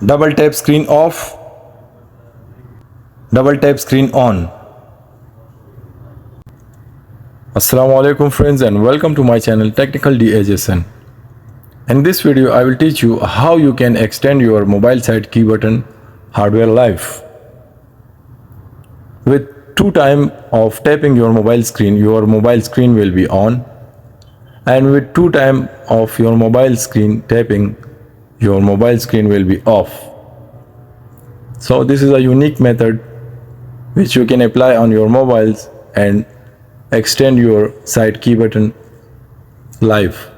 double tap screen off, double tap screen on. Assalamu alaikum friends, and welcome to my channel Technical DHSN. In this video I will teach you how you can extend your mobile side key button hardware life. With 2 times of tapping your mobile screen will be on, and with 2 times of your mobile screen tapping, your mobile screen will be off. So this is a unique method which you can apply on your mobiles and extend your side key button live.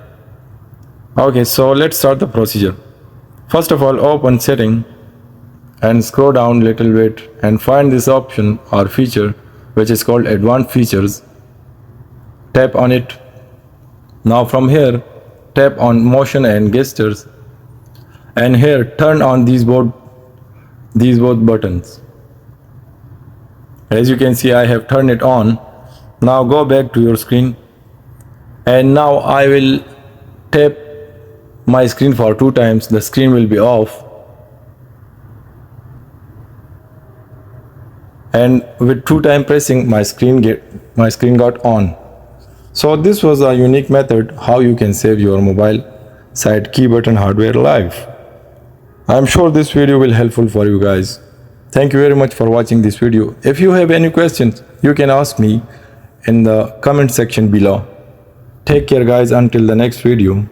Okay, so let's start the procedure. First of all, open setting and scroll down little bit and find this option or feature which is called advanced features. Tap on it. Now from here tap on motion and gestures, and here turn on these both buttons. As you can see, I have turned it on. Now go back to your screen, and now I will tap my screen for 2 times. The screen will be off, and with 2 times pressing my screen got on. So this was a unique method how you can save your mobile side key button hardware live. I am sure this video will helpful for you guys. Thank you very much for watching this video. If you have any questions, you can ask me in the comment section below. Take care guys, until the next video.